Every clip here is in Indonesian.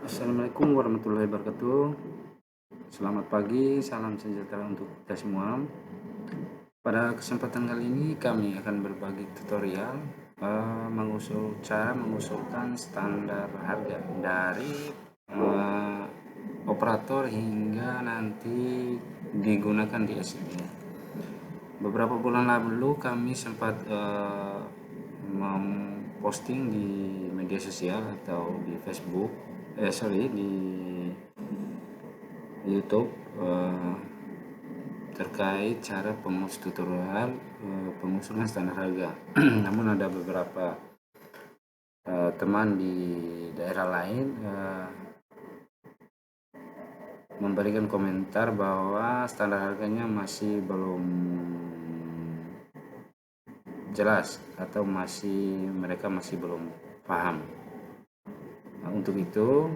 Assalamualaikum warahmatullahi wabarakatuh. Selamat pagi, salam sejahtera untuk kita semua. Pada kesempatan kali ini kami akan berbagi tutorial cara mengusulkan standar harga dari operator hingga nanti digunakan di SIP. Beberapa bulan lalu kami sempat memposting di media sosial atau di Facebook, di YouTube terkait cara tutorial pengusulan standar harga. Namun ada beberapa teman di daerah lain memberikan komentar bahwa standar harganya masih belum jelas atau mereka masih belum paham. Untuk itu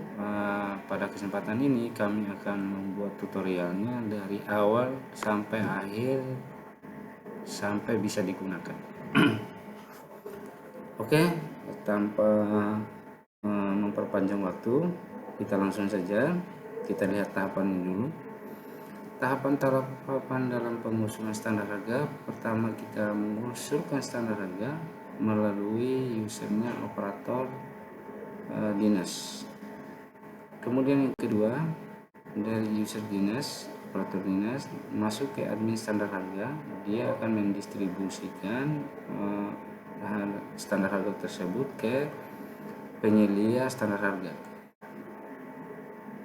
pada kesempatan ini kami akan membuat tutorialnya dari awal sampai akhir sampai bisa digunakan. Oke, tanpa memperpanjang waktu, kita langsung saja kita lihat tahapan ini dulu. Tahapan dalam pengusulan standar harga, pertama kita mengusulkan standar harga melalui usernya operator dinas. Kemudian yang kedua, dari user dinas, operator dinas masuk ke admin standar harga, dia akan mendistribusikan standar harga tersebut ke penyelia standar harga.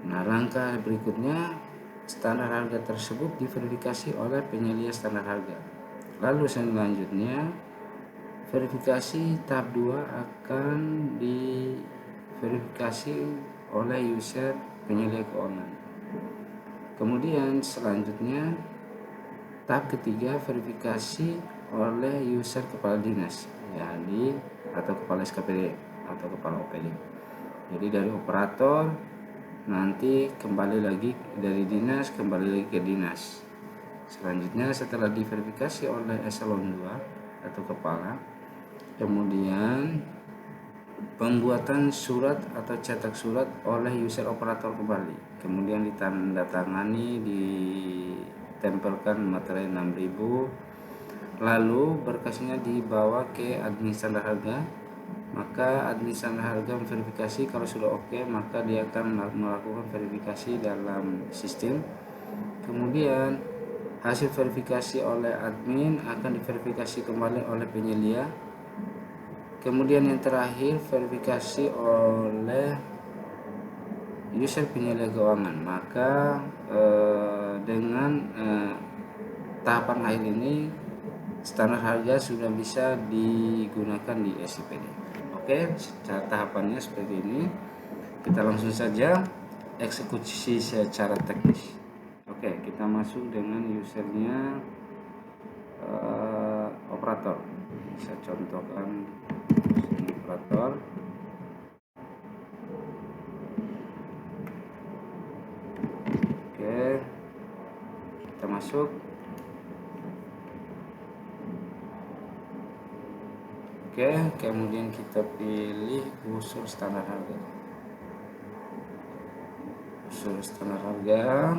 Nah, langkah berikutnya, standar harga tersebut diverifikasi oleh penyelia standar harga. Lalu selanjutnya verifikasi tahap 2 akan diverifikasi oleh user penyelia keuangan. Kemudian selanjutnya tahap ketiga verifikasi oleh user kepala dinas, jadi atau kepala SKPD atau kepala OPD. Jadi dari operator nanti kembali lagi dari dinas kembali lagi ke dinas. Selanjutnya setelah diverifikasi oleh eselon 2 atau kepala, kemudian pembuatan surat atau cetak surat oleh user operator kembali, kemudian ditandatangani, ditempelkan materai 6000, lalu berkasnya dibawa ke admin standar harga. Maka admin standar harga memverifikasi, kalau sudah oke maka dia akan melakukan verifikasi dalam sistem. Kemudian hasil verifikasi oleh admin akan diverifikasi kembali oleh penyelia. Kemudian yang terakhir verifikasi oleh user penyelia keuangan. Maka dengan tahapan akhir ini standar harga sudah bisa digunakan di SIPD. Oke, tahapannya seperti ini. Kita langsung saja eksekusi secara teknis. Oke, kita masuk dengan usernya operator. Saya contohkan operator. Oke, kita masuk. Oke, kemudian kita pilih usul standar harga. Usul standar harga.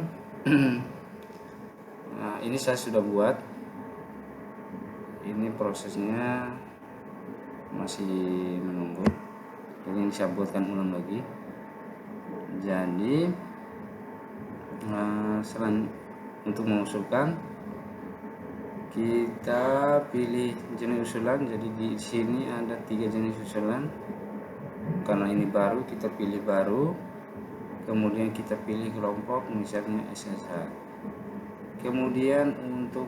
Nah, ini saya sudah buat. Ini prosesnya masih menunggu. Jadi ini saya buatkan ulang lagi. Jadi untuk mengusulkan, kita pilih jenis usulan. Jadi di sini ada 3 jenis usulan. Karena ini baru, kita pilih baru. Kemudian kita pilih kelompok, misalnya SSH. Kemudian untuk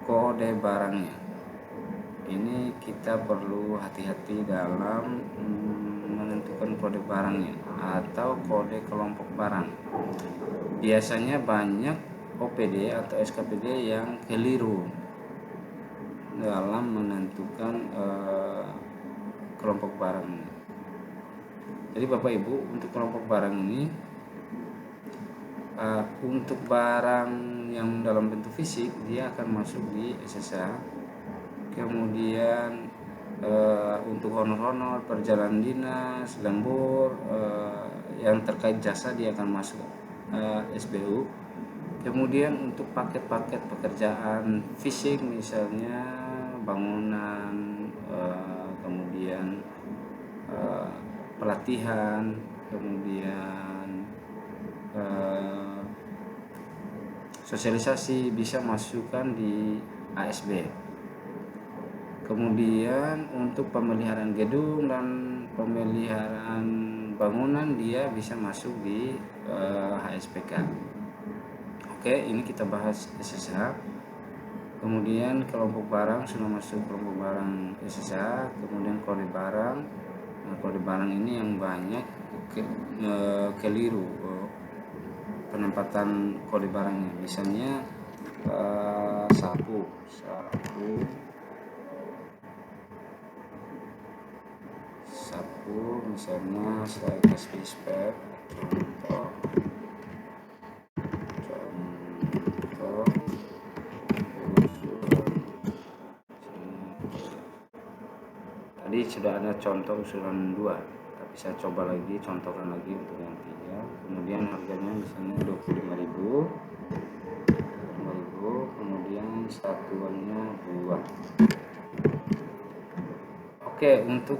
kode barangnya, ini kita perlu hati-hati dalam menentukan kode barangnya atau kode kelompok barang. Biasanya banyak OPD atau SKPD yang keliru dalam menentukan kelompok barang. Jadi Bapak Ibu, untuk kelompok barang ini untuk barang yang dalam bentuk fisik dia akan masuk di SSA. Kemudian untuk honor-honor, perjalanan dinas, lembur, yang terkait jasa dia akan masuk SBU. Kemudian untuk paket-paket pekerjaan fisik misalnya bangunan, kemudian pelatihan, kemudian sosialisasi bisa masukkan di ASB. Kemudian untuk pemeliharaan gedung dan pemeliharaan bangunan dia bisa masuk di HSPK. Oke, ini kita bahas SSH. Kemudian kelompok barang sudah masuk kelompok barang SSH. Kemudian kode barang. Nah, kode barang ini yang banyak keliru penempatan kode barangnya. Misalnya sapu misalnya saya kasih spek contoh tadi sudah ada contoh usulan 2, tapi saya coba lagi contohkan lagi untuk yang 3. Kemudian harganya misalnya 25.000, kemudian satuannya 2. Oke, untuk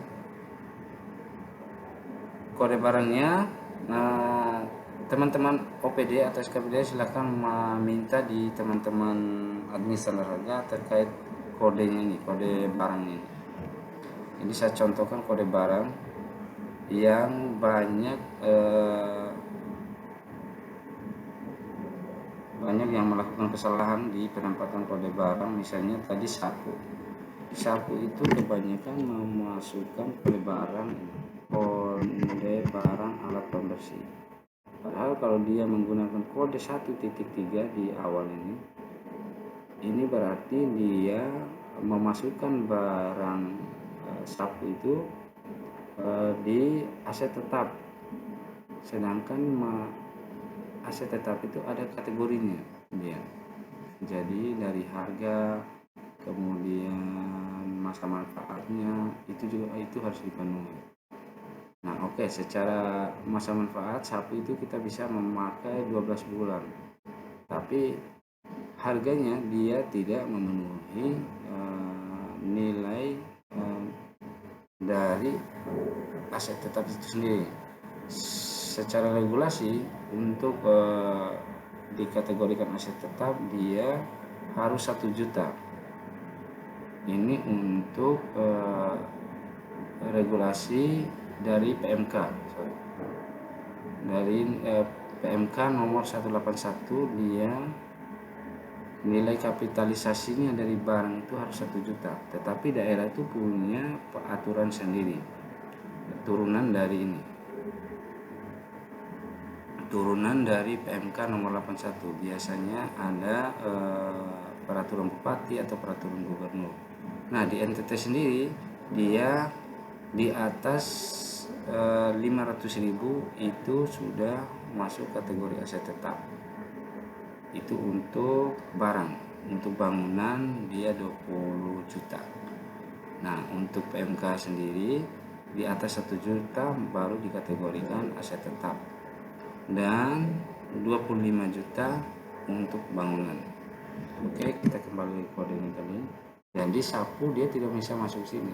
kode barangnya, nah teman-teman OPD atau SKPD silahkan meminta di teman-teman administrator harga terkait kodenya ini, kode barangnya ini. Ini saya contohkan kode barang yang banyak yang melakukan kesalahan di penempatan kode barang. Misalnya tadi sapu itu kebanyakan memasukkan kode barang alat pembersih, padahal kalau dia menggunakan kode 1.3 di awal ini berarti dia memasukkan barang sapu itu di aset tetap, sedangkan aset tetap itu ada kategorinya dia. Jadi dari harga, kemudian masa manfaatnya itu harus dipenuhi. Nah, oke, secara masa manfaat sapu itu kita bisa memakai 12 bulan. Tapi harganya dia tidak memenuhi nilai dari aset tetap itu sendiri. Secara regulasi untuk dikategorikan aset tetap dia harus 1 juta. Ini untuk regulasi dari PMK. Dari PMK nomor 181, dia nilai kapitalisasinya dari barang itu harus 1 juta. Tetapi daerah itu punya aturan sendiri. Turunan dari PMK nomor 81. Biasanya ada peraturan bupati atau peraturan gubernur. Nah, di NTT sendiri dia di atas 500.000 itu sudah masuk kategori aset tetap. Itu untuk barang. Untuk bangunan dia 20 juta. Nah, untuk PMK sendiri di atas 1 juta baru dikategorikan aset tetap, dan 25 juta untuk bangunan. Oke, kita kembali ke kode ini tadi. Jadi sapu dia tidak bisa masuk sini,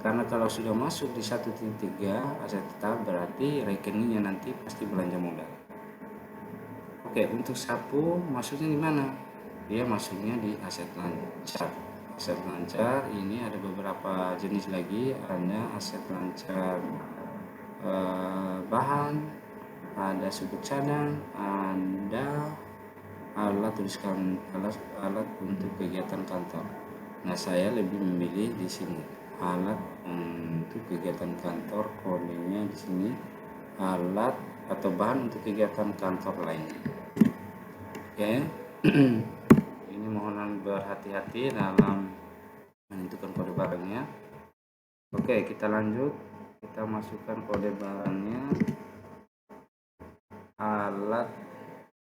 karena kalau sudah masuk di 1.3 aset tetap berarti rekeningnya nanti pasti belanja modal. Oke, untuk sapu masuknya di mana? Dia masuknya di aset lancar. Aset lancar ini ada beberapa jenis lagi, ada aset lancar bahan, ada sudut cadang, ada alat untuk kegiatan kantor. Nah, saya lebih memilih di sini alat untuk kegiatan kantor, kodenya di sini alat atau bahan untuk kegiatan kantor lainnya. Oke. Ini mohon berhati-hati dalam menentukan kode barangnya. Oke, kita lanjut. Kita masukkan kode barangnya, alat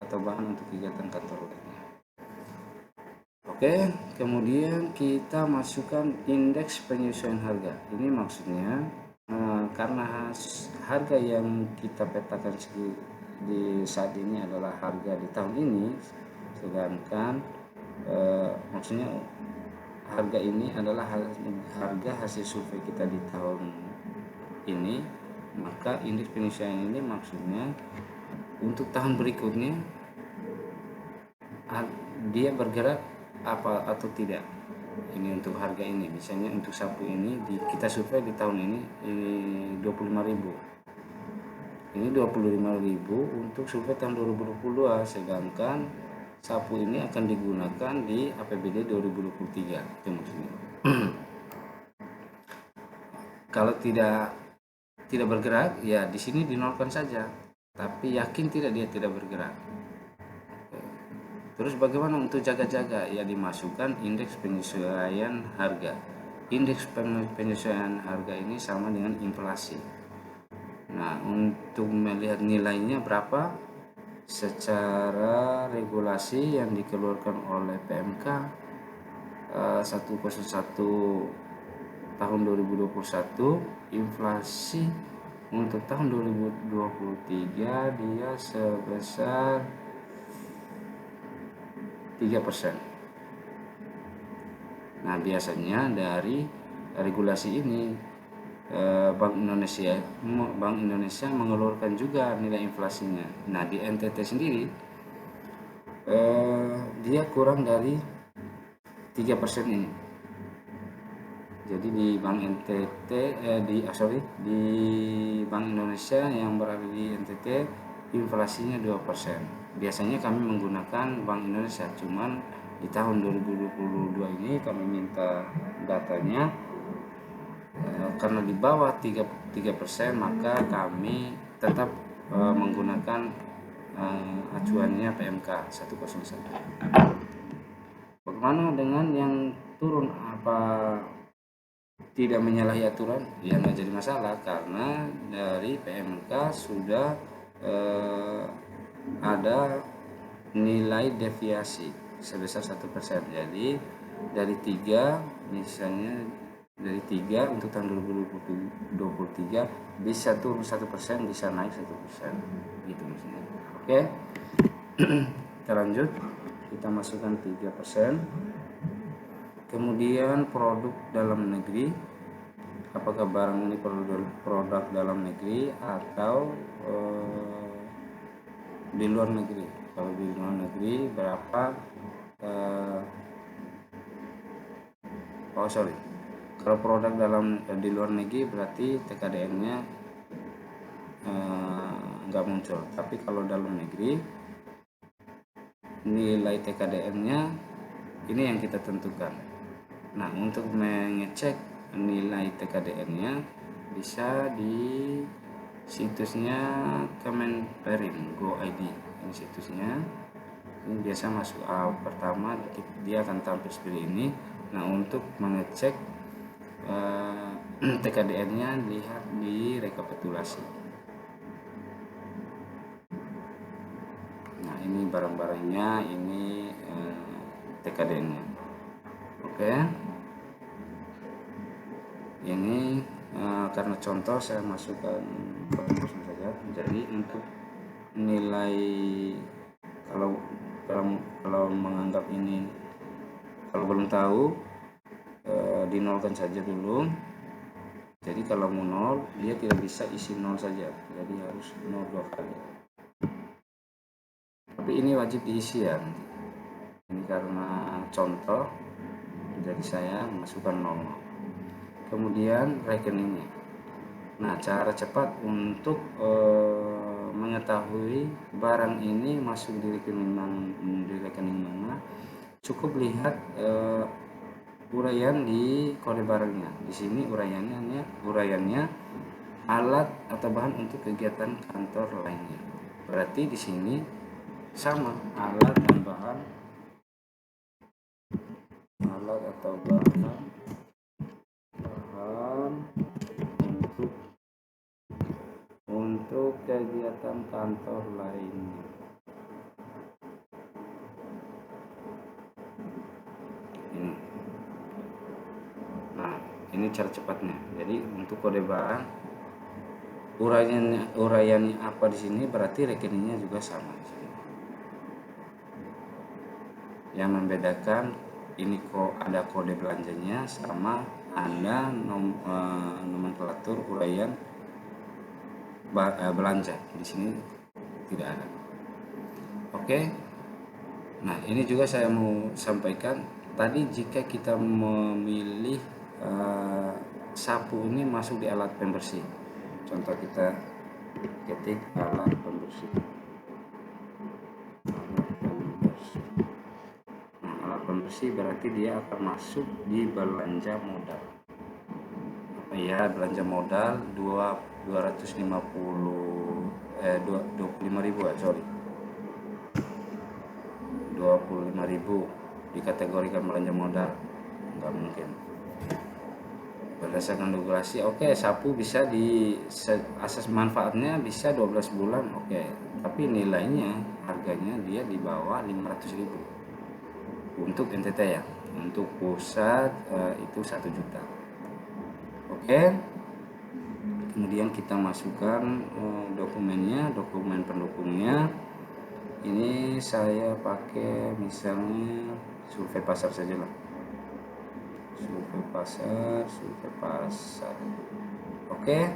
atau bahan untuk kegiatan kantor lainnya. Oke, kemudian kita masukkan indeks penyesuaian harga. Ini maksudnya karena harga yang kita petakan di saat ini adalah harga di tahun ini, sedangkan maksudnya harga ini adalah harga hasil survei kita di tahun ini, maka indeks penyesuaian ini maksudnya untuk tahun berikutnya dia bergerak apa atau tidak. Ini untuk harga ini, misalnya untuk sapu ini kita survei di tahun ini 25.000. Ini 25.000 untuk survei tahun 2022, sedangkan sapu ini akan digunakan di APBD 2023. Itu maksudnya. Kalau tidak bergerak, ya di sini dinolkan saja. Tapi yakin dia tidak bergerak. Terus bagaimana untuk jaga-jaga? Ya dimasukkan indeks penyesuaian harga. Indeks penyesuaian harga ini sama dengan inflasi. Nah, untuk melihat nilainya berapa, secara regulasi yang dikeluarkan oleh PMK 101 tahun 2021, inflasi untuk tahun 2023 dia sebesar 3%. Nah, biasanya dari regulasi ini Bank Indonesia mengeluarkan juga nilai inflasinya. Nah, di NTT sendiri dia kurang dari 3% ini. Jadi di Bank NTT di Bank Indonesia yang berada di NTT inflasinya 2%. Biasanya kami menggunakan Bank Indonesia, cuman di tahun 2022 ini kami minta datanya karena di bawah 3%, maka kami tetap menggunakan acuannya PMK 101. Bagaimana dengan yang turun? Apa tidak menyalahi aturan? Ya nggak jadi masalah, karena dari PMK sudah ada nilai deviasi sebesar 1%. Jadi dari 3, misalnya dari 3 untuk tahun 2023 bisa turun 1%, bisa naik 1%, gitu maksudnya. Oke. Kita lanjut, kita masukkan 3%. Kemudian produk dalam negeri, apakah barang ini produk dalam negeri atau di luar negeri. Kalau di luar negeri berapa kalau produk di luar negeri berarti TKDN-nya nggak muncul. Tapi kalau dalam negeri nilai TKDN-nya ini yang kita tentukan. Nah, untuk mengecek nilai TKDN-nya bisa di situsnya Kemenperin Go.id. Ini situsnya. Ini biasa masuk pertama dia akan tampil seperti ini. Nah, untuk mengecek TKDN-nya lihat di rekapitulasi. Nah, ini barang-barangnya, ini TKDN-nya. Oke. Ini karena contoh saya masukkan proporsi saja. Jadi untuk nilai kalau menganggap ini, kalau belum tahu dinolkan saja dulu. Jadi kalau mau nol, dia tidak bisa isi nol saja, jadi harus nol 2 kali. Tapi ini wajib diisi ya. Ini karena contoh, jadi saya masukkan nol. Kemudian rekeningnya. Nah, cara cepat untuk mengetahui barang ini masuk di rekening mana, cukup lihat uraian di kode barangnya. Di sini uraiannya alat atau bahan untuk kegiatan kantor lainnya. Berarti di sini sama, alat dan bahan, alat atau bahan untuk kegiatan kantor lainnya. Ini cara cepatnya. Jadi untuk kode barang uraiannya apa di sini, berarti rekeningnya juga sama di sini. Yang membedakan ini kok ada kode belanjanya sama ada nomenklatur uraian belanja di sini tidak ada. Oke. Nah, ini juga saya mau sampaikan tadi, jika kita memilih sapu ini masuk di alat pembersih. Contoh kita ketik alat pembersih. Nah, alat pembersih berarti dia akan masuk di belanja modal. Apa ya, belanja modal 25.000 sorry. 25.000 dikategorikan belanja modal, nggak mungkin. Berdasarkan regulasi, oke, sapu bisa di asas manfaatnya bisa 12 bulan, oke, tapi nilainya harganya dia di bawah 500.000 untuk NTT ya. Untuk pusat itu 1 juta. Oke. Kemudian kita masukkan dokumennya, dokumen pendukungnya. Ini saya pakai misalnya survei pasar saja lah. Survei pasar. Oke.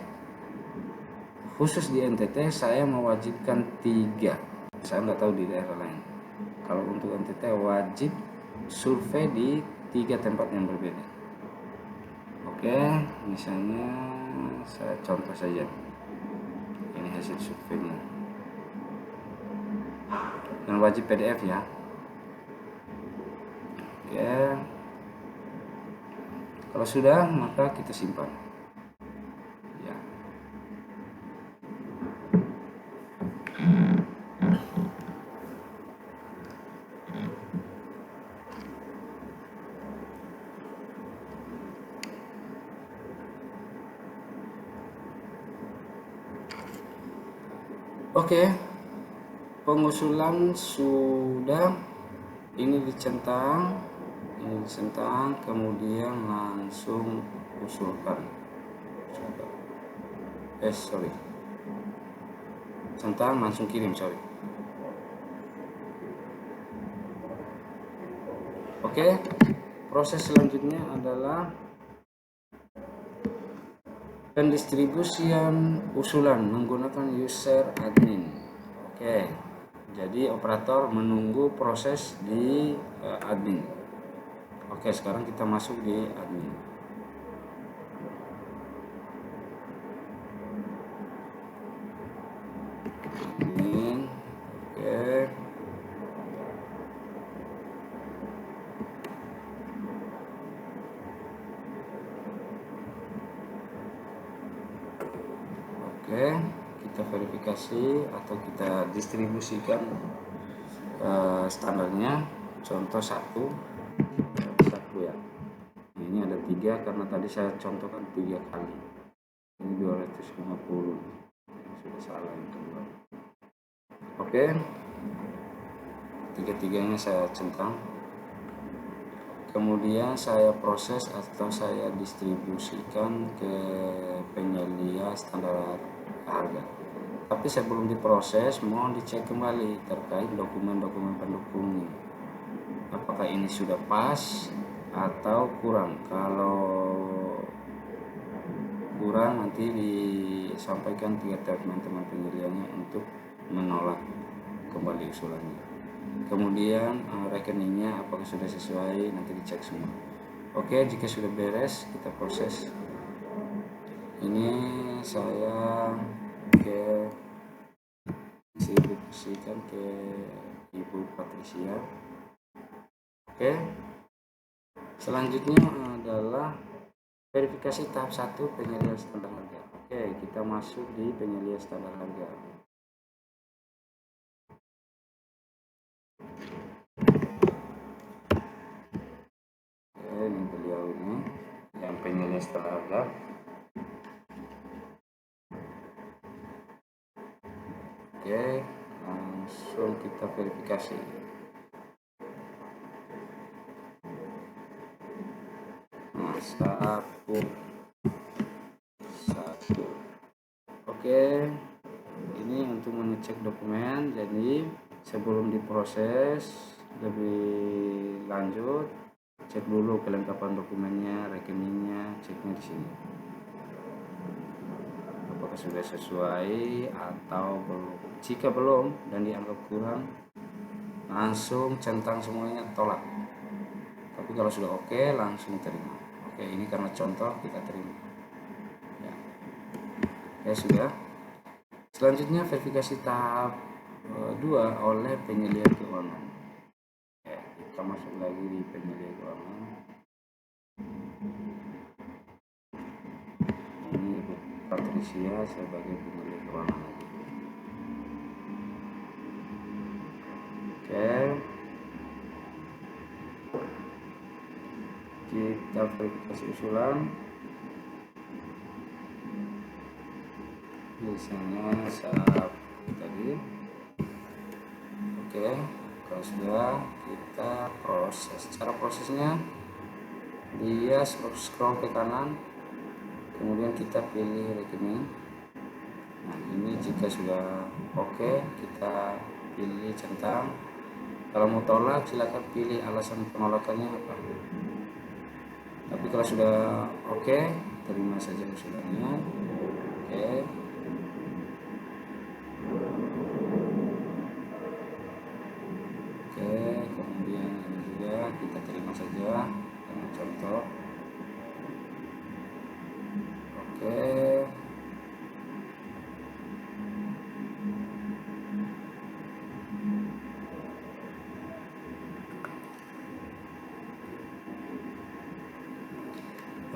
Khusus di NTT saya mewajibkan 3. Saya nggak tahu di daerah lain. Kalau untuk NTT wajib survei di 3 tempat yang berbeda. Oke, misalnya saya contoh saja. Ini hasil surveinya. Dan wajib PDF ya. Oke. Kalau sudah, maka kita simpan. Ya. Oke. Pengusulan sudah, ini dicentang, kemudian langsung usulkan. Centang langsung kirim, Oke, proses selanjutnya adalah pendistribusian usulan menggunakan user admin. Oke, jadi operator menunggu proses di admin. Oke, sekarang kita masuk di admin. Oke. Oke, kita verifikasi atau kita distribusikan standarnya. Contoh 1 ya. Ini ada 3 karena tadi saya contohkan 3 kali. Ini 250. Sudah salah yang kedua. Oke, 3-tiganya saya centang. Kemudian saya proses atau saya distribusikan ke penyedia standar harga. Tapi sebelum diproses, mohon dicek kembali terkait dokumen-dokumen pendukungnya. Apakah ini sudah pas atau kurang? Kalau kurang, nanti disampaikan ke teman-teman penyedianya untuk menolak kembali usulannya. Kemudian rekeningnya apakah sudah sesuai, nanti dicek semua. Oke, jika sudah beres, kita proses. Ini saya distribusikan ke Ibu Patricia. Oke, selanjutnya adalah verifikasi tahap 1 penyedia standar harga. Oke, kita masuk di penyedia standar harga. Oke, ini beliau ini yang penyedia standar harga. Oke, langsung kita verifikasi. Sapu 1. Oke, Ini untuk mengecek dokumen. Jadi sebelum diproses lebih lanjut, cek dulu kelengkapan dokumennya, rekeningnya, ceknya di sini. Apakah sudah sesuai atau belum? Jika belum dan dianggap kurang, langsung centang semuanya, tolak. Tapi kalau sudah oke, langsung terima. Oke, ini karena contoh kita terima. Ya, ya sudah. Selanjutnya verifikasi tahap 2 oleh penyelia keuangan. Ya, kita masuk lagi di penyelia keuangan. Ini Ibu Patricia sebagai penyelia keuangan lagi. Oke, kita verifikasi usulan. Biasanya saat tadi. Oke, kalau sudah kita proses. Cara prosesnya, dia scroll ke kanan, kemudian kita pilih rekening. Nah, ini jika sudah oke, kita pilih centang. Kalau mau tolak, silakan pilih alasan penolakannya apa. Tapi kalau sudah oke, terima saja usulannya. Oke. Oke, kemudian ini juga kita terima saja dengan contoh. Oke.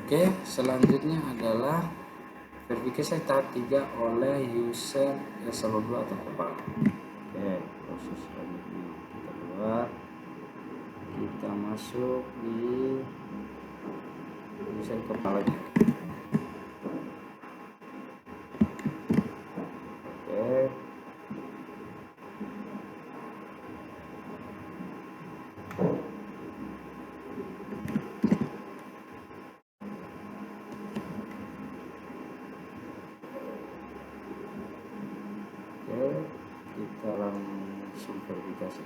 Oke, selanjutnya adalah verifikasi tahap 3 oleh user eselon 2 atau kepala. Oke, proses selanjutnya kita keluar, kita masuk di user kepalanya. Oke. Oke, kita langsung verifikasi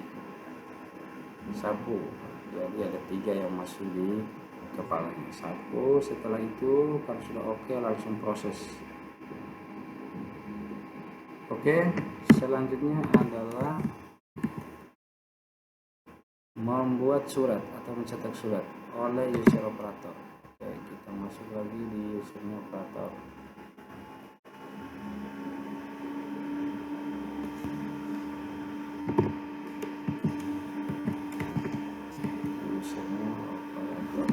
sapu. Jadi ada 3 yang masuk di kepalanya. Sapu. Setelah itu kalau sudah oke, langsung proses. Oke, selanjutnya adalah membuat surat atau mencetak surat oleh user operator. Oke, kita masuk lagi di usernya operator. Usernya operator.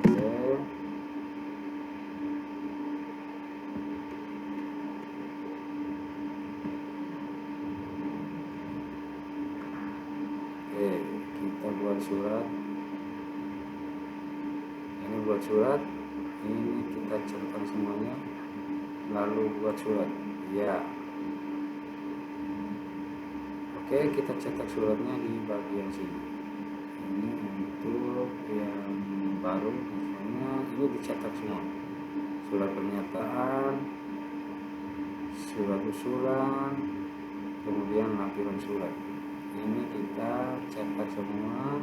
Oke. Oke, kita buat surat. Ini buat surat, ini kita centang semuanya, lalu buat surat. Ya. Oke, kita cetak suratnya di bagian sini. Ini untuk yang baru, misalnya ini dicetak semua. Surat pernyataan, surat usulan, kemudian lampiran surat. Ini kita cetak semua,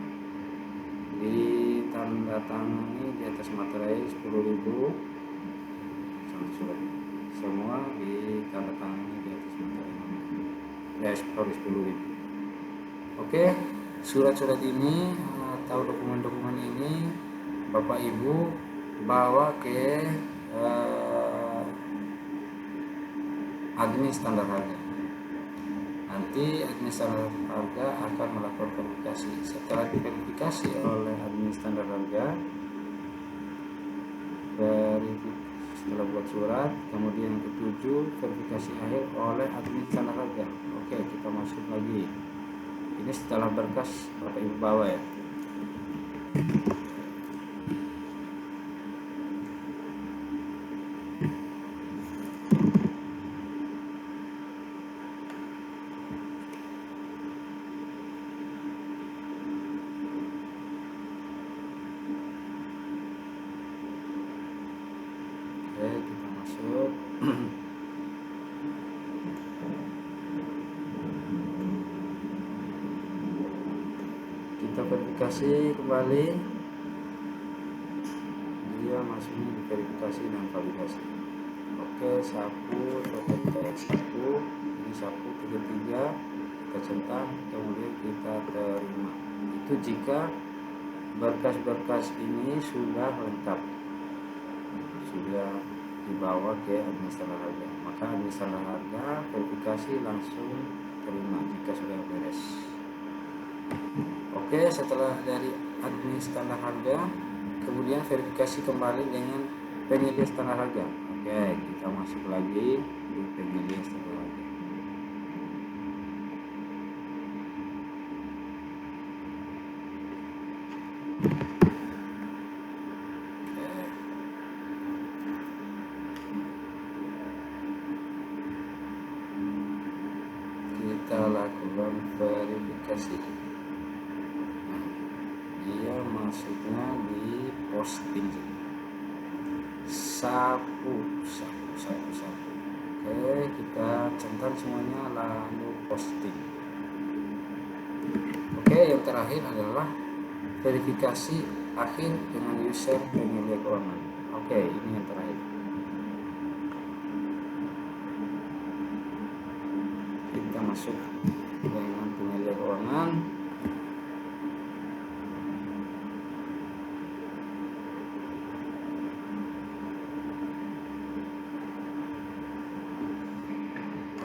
ditandatangani di atas materai 10.000 satu surat. Semua ditandatangani di atas materai. Sorry, 10.000. Oke, surat-surat ini atau dokumen-dokumen ini Bapak Ibu bawa ke admin standar harga. Nanti admin standar harga akan melakukan verifikasi. Setelah diverifikasi oleh admin standar harga, setelah buat surat, kemudian yang ketujuh verifikasi akhir oleh admin standar harga. Oke, kita masuk lagi. Ini setelah berkas Bapak Ibu bawa ya. Oke, kita masuk. Kita verifikasi kembali, dia masuknya di verifikasi dan validasi. Oke, sapu teks sapu, ini sapu 33 kita centang, kemudian kita terima. Itu jika berkas-berkas ini sudah lengkap, sudah dibawa ke administrator harga, maka administrator harga verifikasi langsung terima jika sudah beres. Oke, setelah dari administrator harga, kemudian verifikasi kembali dengan penyedia standar harga. Oke, kita masuk lagi di penyedia standar harga. Kita lakukan verifikasi. Dia masuknya di posting sapu. Oke, kita centang semuanya lalu posting. Oke, yang terakhir adalah verifikasi akhir dengan user penyedia keuangan. Oke, ini yang terakhir. Kita masuk dengan penyedia keuangan.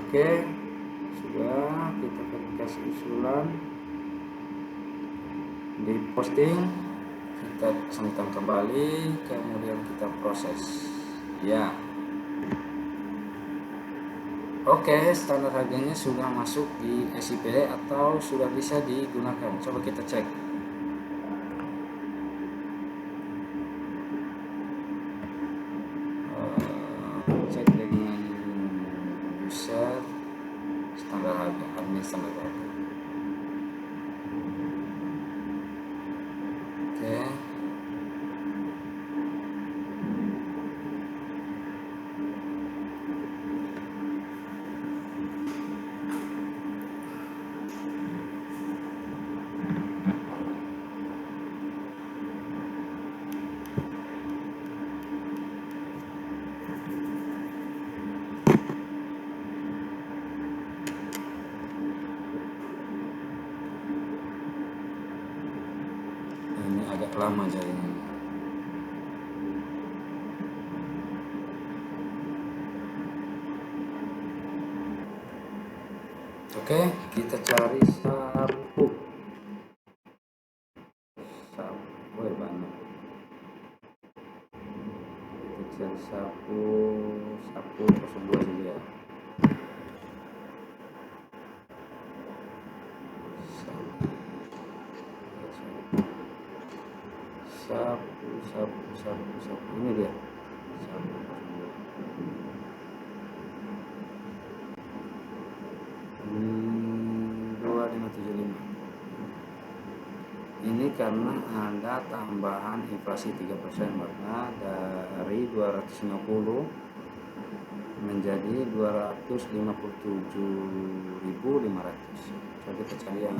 Oke, sudah kita verifikasi usulan di posting, kita centang kembali, kemudian kita proses. Ya, oke, standar harganya sudah masuk di SIP atau sudah bisa digunakan. Coba kita cek. Cek dengan user standar harga, admin standar harga. Oke. Ini agak lama jaringan. Oke, kita cari sapu. Sapu banyak. Kita cari sapu 02 saja. Sapu. Ini dia. Sapu 2575. Ini karena ada tambahan inflasi 3%, maka dari 250 menjadi 257.500. Coba kita cari yang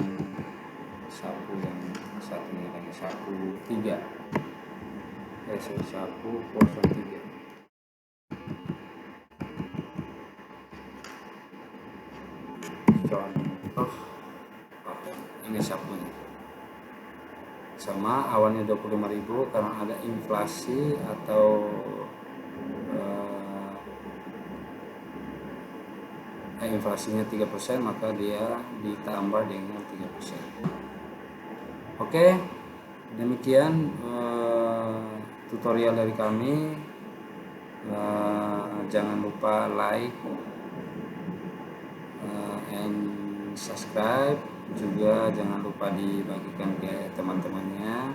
sapu yang satunya lagi, sapu 3. Sapu 03. Contoh, ini sapunya sama, awalnya 25.000, karena ada inflasi atau inflasinya 3%, maka dia ditambah dengan 3%. Oke, demikian tutorial dari kami. Jangan lupa like and subscribe, juga jangan lupa dibagikan ke teman-temannya.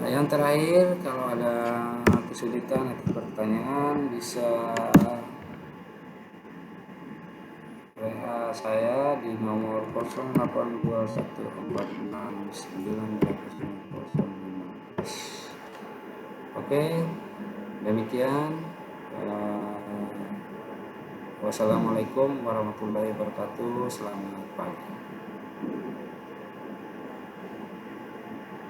Yang terakhir, kalau ada kesulitan atau pertanyaan bisa WA saya di nomor 0821469015. Oke, demikian Wassalamualaikum warahmatullahi wabarakatuh. Selamat pagi.